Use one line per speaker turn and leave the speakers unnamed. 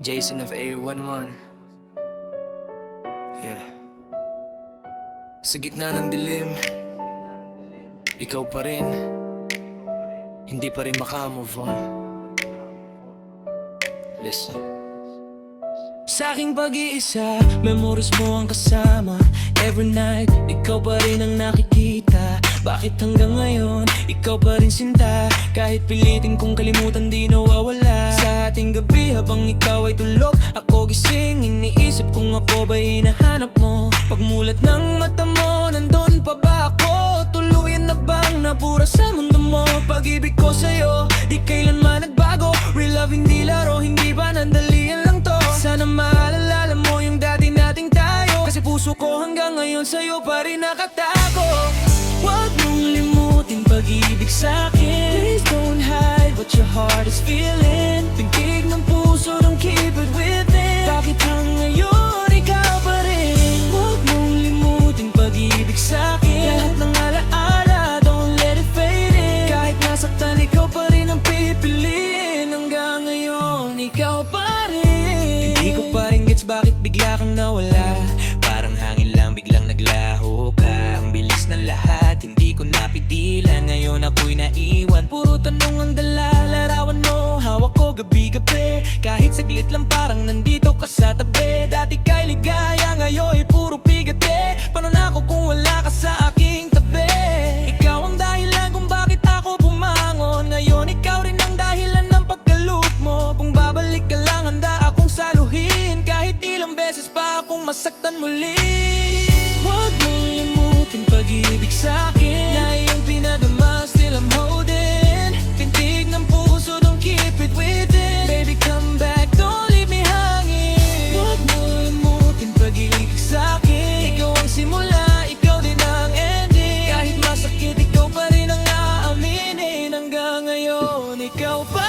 Jason of A11. Yeah. Sa gitna ng dilim, ikaw pa rin, hindi pa rin makamove on. Listen. Sa aking pag-iisa, memories mo ang kasama. Every night, ikaw pa rin ang nakikita. Bakit hanggang ngayon, ikaw pa rin sinta? Kahit pilitin kong kalimutan, di nawawala. Sa ating gabi habang ikaw ay tulog, ako gising, iniisip kung ako ba'y hinahanap mo. Pagmulat ng mata mo, nandun pa ba ako? Tuluyan na bang nabura sa mundo mo? Pag-ibig ko sa'yo, di kailanman nagbago. Real love hindi laro, hindi ba nandalian lang to? Sana maalala mo yung dati nating tayo, kasi puso ko hanggang ngayon sa'yo pa rin nakatago. Huwag mong limutin pag-ibig sa'kin. Please don't hide what your heart is feeling. Tingtig ng puso, don't keep it within. Bakit hanggang ngayon ikaw pa rin? Huwag mong limutin pag-ibig sa'kin. Lahat ng alaala, don't let it fade in. Kahit nasaktan, ikaw pa rin ang pipiliin. Hanggang ngayon, ikaw pa rin. Hindi ko pa rin gets bakit bigla kang nawala. Parang hangin lang biglang naglaho ka. Ang bilis ng lahat, hindi ko napigilan. Ngayon ako'y naiwan, puro tanong ang dala. Larawan mo, hawak ko gabi-gabi. Kahit saglit lang parang nandito ka sa tabi. Dati kay ligaya, ngayon ay puro pigate. Paano na ako kung wala ka sa aking tabi? Ikaw ang dahilan kung bakit ako bumangon. Ngayon ikaw rin ang dahilan ng pagkalut mo. Kung babalik ka lang, handa akong saluhin. Kahit ilang beses pa akong masaktan muli. Huwag mong limutin pag-ibig sa'kin na iyong pinadama, still I'm holding. Tintig ng puso, don't keep it within. Baby come back, don't leave me hanging. Huwag mong limutin pag-ibig sa'kin. Ikaw ang simula, ikaw din ang ending. Kahit masakit, ikaw pa rin ang aaminin. Hanggang ngayon, ikaw pa